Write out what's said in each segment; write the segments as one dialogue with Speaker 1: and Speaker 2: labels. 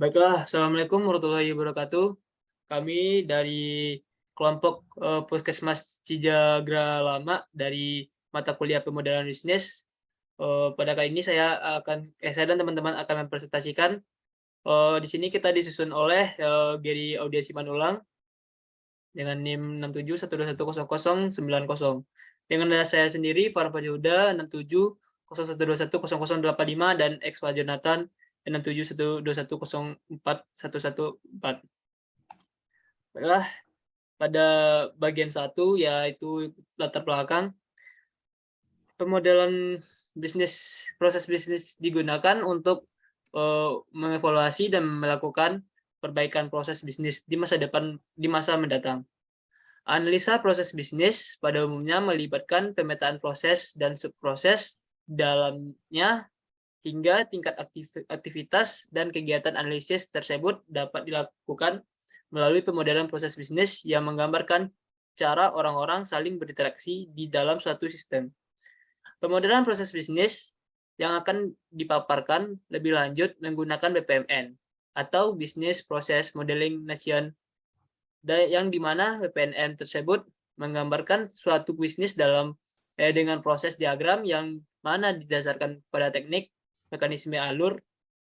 Speaker 1: Baiklah, Assalamualaikum warahmatullahi wabarakatuh. Kami dari kelompok Puskesmas Cijagra Lama dari mata kuliah pemodelan bisnis. Pada kali ini saya dan teman-teman akan mempresentasikan. Di sini kita disusun oleh Gary Audia Simanulang dengan NIM 67121090. Dengan saya sendiri, Farfa Huda 6701210085 dan Expa Jonathan 6712104114. Baiklah, pada bagian 1 yaitu latar belakang, pemodelan proses bisnis digunakan untuk mengevaluasi dan melakukan perbaikan proses bisnis di masa mendatang. Analisa proses bisnis pada umumnya melibatkan pemetaan proses dan subproses dalamnya hingga tingkat aktivitas dan kegiatan analisis tersebut dapat dilakukan melalui pemodelan proses bisnis yang menggambarkan cara orang-orang saling berinteraksi di dalam suatu sistem. Pemodelan proses bisnis yang akan dipaparkan lebih lanjut menggunakan BPMN atau Business Process Modeling Nation, yang dimana BPMN tersebut menggambarkan suatu bisnis dengan proses diagram yang mana didasarkan pada teknik, mekanisme alur,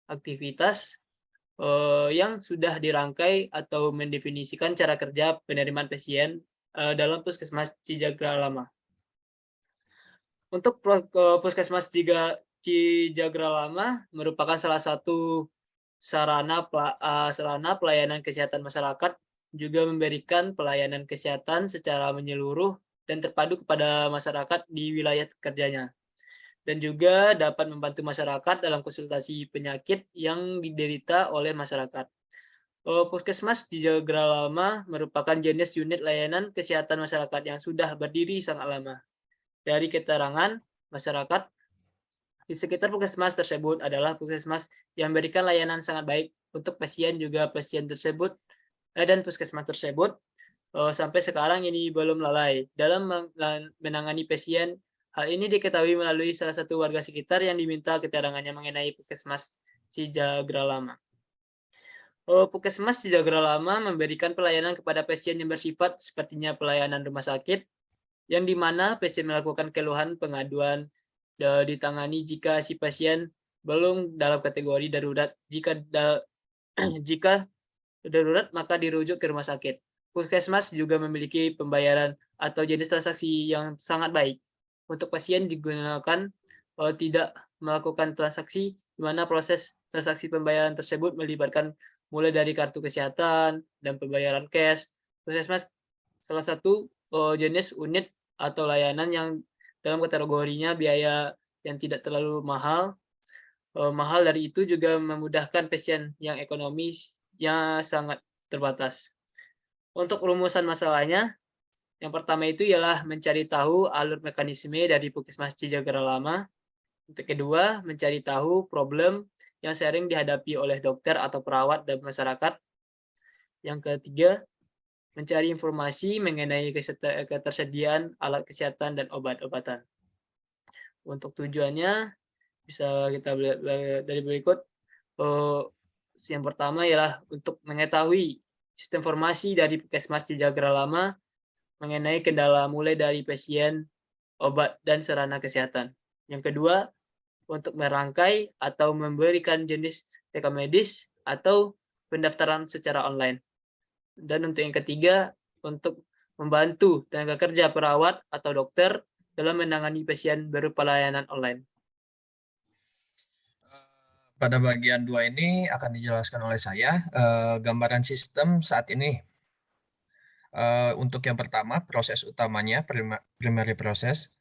Speaker 1: aktivitas yang sudah dirangkai atau mendefinisikan cara kerja penerimaan pasien dalam Puskesmas Cijagra Lama. Untuk Puskesmas Cijagra Lama merupakan salah satu sarana pelayanan kesehatan masyarakat, juga memberikan pelayanan kesehatan secara menyeluruh dan terpadu kepada masyarakat di wilayah kerjanya, dan juga dapat membantu masyarakat dalam konsultasi penyakit yang diderita oleh masyarakat. Puskesmas Cijagra Lama merupakan jenis unit layanan kesehatan masyarakat yang sudah berdiri sangat lama. Dari keterangan masyarakat di sekitar puskesmas tersebut adalah puskesmas yang memberikan layanan sangat baik untuk pasien dan puskesmas tersebut sampai sekarang ini belum lalai dalam menangani pasien. Hal ini diketahui melalui salah satu warga sekitar yang diminta keterangannya mengenai Puskesmas Cijagra Lama. Puskesmas Cijagra Lama memberikan pelayanan kepada pasien yang bersifat sepertinya pelayanan rumah sakit, yang dimana pasien melakukan keluhan pengaduan ditangani jika si pasien belum dalam kategori darurat. Jika darurat maka dirujuk ke rumah sakit. Puskesmas juga memiliki pembayaran atau jenis transaksi yang sangat baik. Untuk pasien digunakan tidak melakukan transaksi, di mana proses transaksi pembayaran tersebut melibatkan mulai dari kartu kesehatan dan pembayaran cash. Puskesmas salah satu jenis unit atau layanan yang dalam kategorinya biaya yang tidak terlalu mahal. Mahal dari itu juga memudahkan pasien yang ekonomisnya sangat terbatas. Untuk rumusan masalahnya, yang pertama itu ialah mencari tahu alur mekanisme dari Puskesmas Cijagra Lama. Untuk kedua, mencari tahu problem yang sering dihadapi oleh dokter atau perawat dan masyarakat. Yang ketiga, mencari informasi mengenai ketersediaan alat kesehatan dan obat-obatan. Untuk tujuannya bisa kita lihat dari berikut. Yang pertama ialah untuk mengetahui sistem informasi dari Puskesmas Cijagra Lama mengenai kendala mulai dari pasien, obat, dan sarana kesehatan. Yang kedua, untuk merangkai atau memberikan jenis rekam medis atau pendaftaran secara online. Dan untuk yang ketiga, untuk membantu tenaga kerja perawat atau dokter dalam menangani pasien berupa layanan online.
Speaker 2: Pada bagian 2 ini akan dijelaskan oleh saya gambaran sistem saat ini. Untuk yang pertama, proses utamanya, primary proses,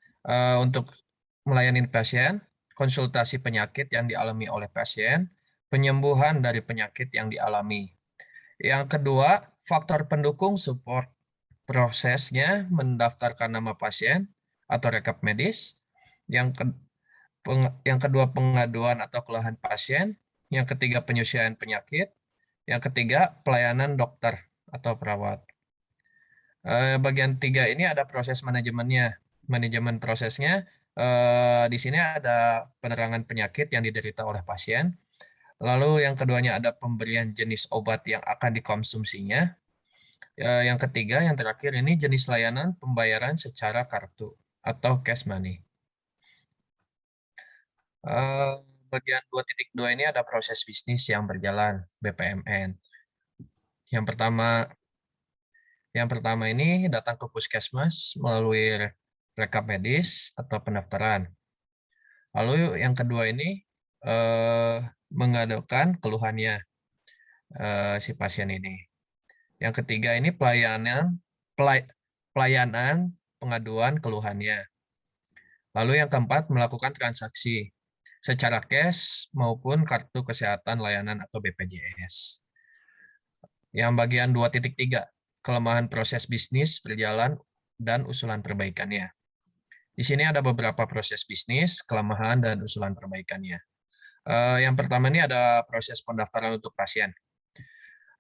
Speaker 2: untuk melayani pasien, konsultasi penyakit yang dialami oleh pasien, penyembuhan dari penyakit yang dialami. Yang kedua, faktor pendukung support prosesnya mendaftarkan nama pasien atau rekap medis. Yang kedua, pengaduan atau keluhan pasien. Yang ketiga, penyesuaian penyakit. Yang ketiga, pelayanan dokter atau perawat. Bagian 3 ini ada proses manajemennya. Manajemen prosesnya, di sini ada penerangan penyakit yang diderita oleh pasien, Lalu yang keduanya ada pemberian jenis obat yang akan dikonsumsinya. Yang ketiga, yang terakhir ini jenis layanan pembayaran secara kartu atau cash money. Bagian 2.2 ini ada proses bisnis yang berjalan, BPMN. Yang pertama ini datang ke puskesmas melalui rekap medis atau pendaftaran. Lalu yang kedua ini mengadukan keluhannya si pasien ini. Yang ketiga ini pelayanan pengaduan keluhannya. Lalu yang keempat melakukan transaksi secara cash maupun kartu kesehatan layanan atau BPJS. Yang bagian 2.3, kelemahan proses bisnis berjalan dan usulan perbaikannya. Di sini ada beberapa proses bisnis, kelemahan, dan usulan perbaikannya. Yang pertama ini ada proses pendaftaran untuk pasien.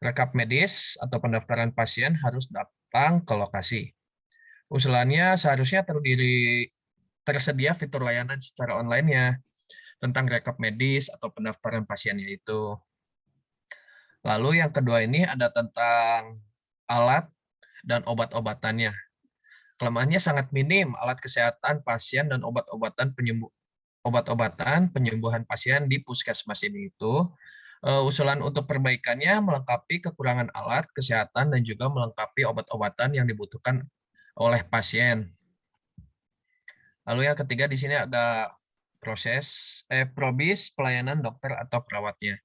Speaker 2: Rekap medis atau pendaftaran pasien harus datang ke lokasi. Usulannya seharusnya tersedia fitur layanan secara online-nya tentang rekap medis atau pendaftaran pasiennya itu. Lalu yang kedua ini ada tentang alat dan obat-obatannya. Kelemahannya sangat minim alat kesehatan pasien dan obat-obatan penyembuhan pasien di puskesmas ini itu. Usulan untuk perbaikannya melengkapi kekurangan alat kesehatan dan juga melengkapi obat-obatan yang dibutuhkan oleh pasien. Lalu yang ketiga di sini ada probis pelayanan dokter atau perawatnya.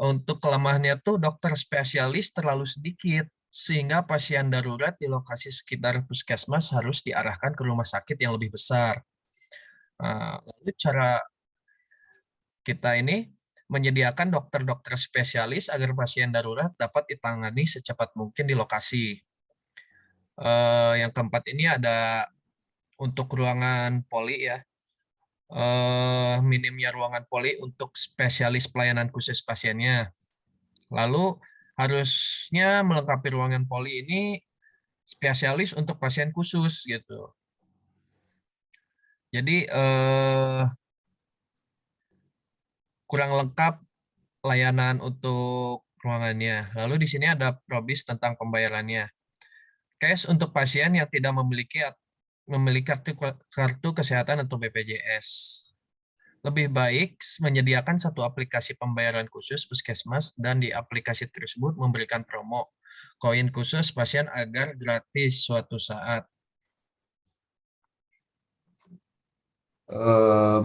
Speaker 2: Untuk kelemahannya tuh dokter spesialis terlalu sedikit, sehingga pasien darurat di lokasi sekitar puskesmas harus diarahkan ke rumah sakit yang lebih besar. Lalu cara kita ini menyediakan dokter-dokter spesialis agar pasien darurat dapat ditangani secepat mungkin di lokasi. Yang keempat ini ada untuk ruangan poli ya. Minimnya ruangan poli untuk spesialis pelayanan khusus pasiennya. Lalu harusnya melengkapi ruangan poli ini spesialis untuk pasien khusus gitu. Jadi kurang lengkap layanan untuk ruangannya. Lalu di sini ada probis tentang pembayarannya. Cash untuk pasien yang tidak memiliki kartu kesehatan atau BPJS. Lebih baik menyediakan satu aplikasi pembayaran khusus puskesmas dan di aplikasi tersebut memberikan promo koin khusus pasien agar gratis suatu saat.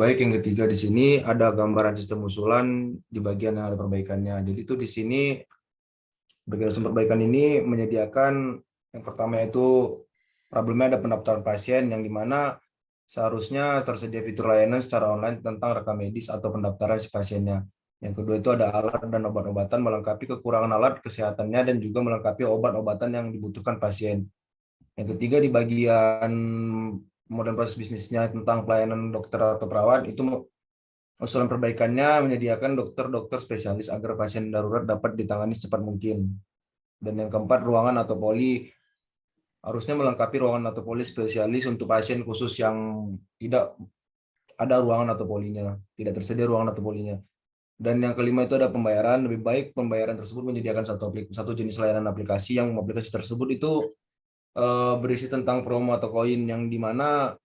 Speaker 3: Baik, yang ketiga di sini ada gambaran sistem usulan di bagian yang ada perbaikannya. Jadi itu di sini bagian sistem perbaikan ini menyediakan yang pertama itu problemnya ada pendaftaran pasien yang dimana seharusnya tersedia fitur layanan secara online tentang rekam medis atau pendaftaran si pasiennya. Yang kedua itu ada alat dan obat-obatan melengkapi kekurangan alat kesehatannya dan juga melengkapi obat-obatan yang dibutuhkan pasien. Yang ketiga di bagian modern proses bisnisnya tentang pelayanan dokter atau perawat itu usulan perbaikannya menyediakan dokter-dokter spesialis agar pasien darurat dapat ditangani secepat mungkin. Dan yang keempat ruangan atau poli harusnya melengkapi ruangan atau poli spesialis untuk pasien khusus yang tidak ada ruangan atau polinya, tidak tersedia ruangan atau polinya. Dan yang kelima itu ada pembayaran, lebih baik pembayaran tersebut menyediakan satu jenis layanan aplikasi yang aplikasi tersebut itu berisi tentang promo atau koin yang dimana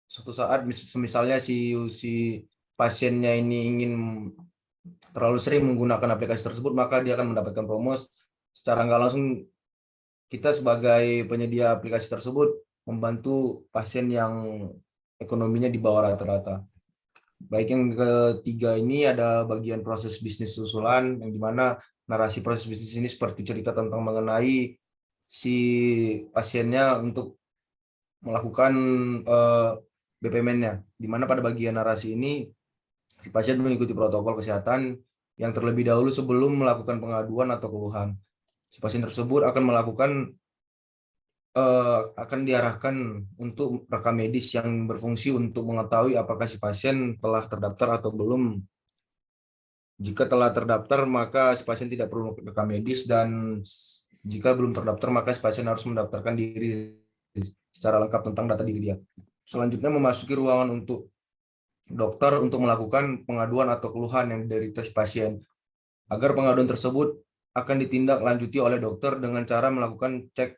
Speaker 3: suatu saat misalnya si pasiennya ini ingin terlalu sering menggunakan aplikasi tersebut, maka dia akan mendapatkan promo secara nggak langsung. Kita sebagai penyedia aplikasi tersebut membantu pasien yang ekonominya di bawah rata-rata. Baik, yang ketiga ini ada bagian proses bisnis usulan yang dimana narasi proses bisnis ini seperti cerita tentang mengenai si pasiennya untuk melakukan BPMN-nya, dimana pada bagian narasi ini si pasien mengikuti protokol kesehatan yang terlebih dahulu sebelum melakukan pengaduan atau keluhan. Si pasien tersebut akan diarahkan untuk rekam medis yang berfungsi untuk mengetahui apakah si pasien telah terdaftar atau belum. Jika telah terdaftar, maka si pasien tidak perlu rekam medis, dan jika belum terdaftar, maka si pasien harus mendaftarkan diri secara lengkap tentang data diri dia. Selanjutnya memasuki ruangan untuk dokter untuk melakukan pengaduan atau keluhan yang diderita si pasien. Agar pengaduan tersebut akan ditindaklanjuti oleh dokter dengan cara melakukan cek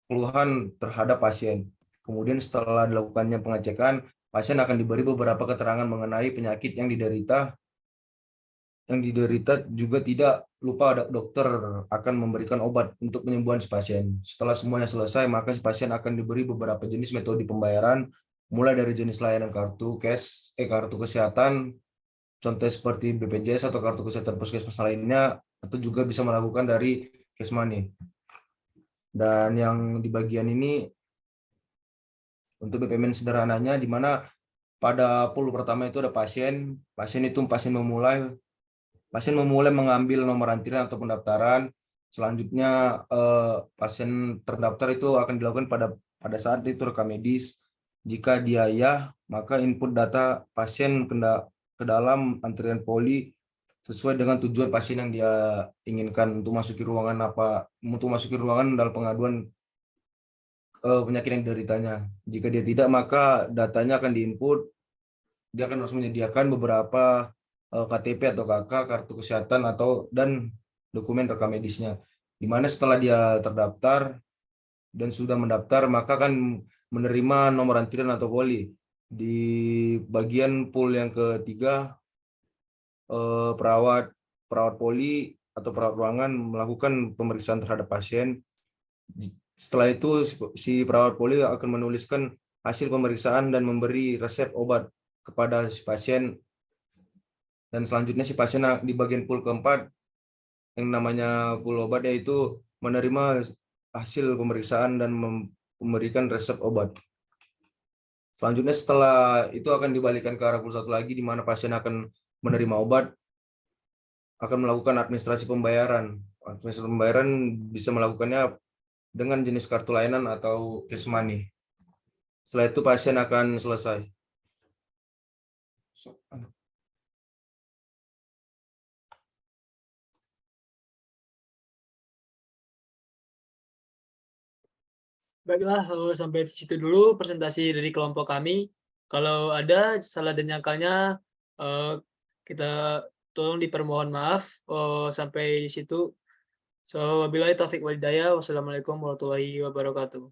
Speaker 3: keluhan terhadap pasien. Kemudian setelah dilakukannya pengecekan, pasien akan diberi beberapa keterangan mengenai penyakit yang diderita. Juga tidak lupa dokter akan memberikan obat untuk penyembuhan si pasien. Setelah semuanya selesai, maka si pasien akan diberi beberapa jenis metode pembayaran, mulai dari jenis layanan kartu kesehatan, contoh seperti BPJS atau kartu kesehatan puskesmas lainnya, atau juga bisa melakukan dari cash money. Dan yang di bagian ini untuk BPMN sederhananya, di mana pada pool pertama itu ada pasien memulai mengambil nomor antrian atau pendaftaran. Selanjutnya pasien terdaftar itu akan dilakukan pada saat itu rekam medis. Jika dia ya, maka input data pasien ke dalam antrian poli sesuai dengan tujuan pasien yang dia inginkan untuk masuki ruangan dalam pengaduan penyakit yang dideritanya. Jika dia tidak, maka datanya akan diinput. Dia akan harus menyediakan beberapa KTP atau KK, kartu kesehatan dan dokumen rekam medisnya. Di mana setelah dia terdaftar dan sudah mendaftar, maka akan menerima nomor antrian atau poli. Di bagian pool yang ketiga, perawat poli atau perawat ruangan melakukan pemeriksaan terhadap pasien. Setelah itu si perawat poli akan menuliskan hasil pemeriksaan dan memberi resep obat kepada si pasien. Dan selanjutnya si pasien di bagian pool keempat yang namanya pool obat, yaitu menerima hasil pemeriksaan dan memberikan resep obat. Selanjutnya setelah itu akan dibalikan ke arah pool satu lagi, di mana pasien akan menerima obat, akan melakukan administrasi pembayaran. Administrasi pembayaran bisa melakukannya dengan jenis kartu layanan atau cash money. Setelah itu pasien akan selesai.
Speaker 1: Baiklah, sampai di situ dulu presentasi dari kelompok kami. Kalau ada salah dan nyangkalnya, kita tolong dipermohon maaf. Sampai di situ. So, wabillahi taufiq wal hidayah. Wassalamualaikum warahmatullahi wabarakatuh.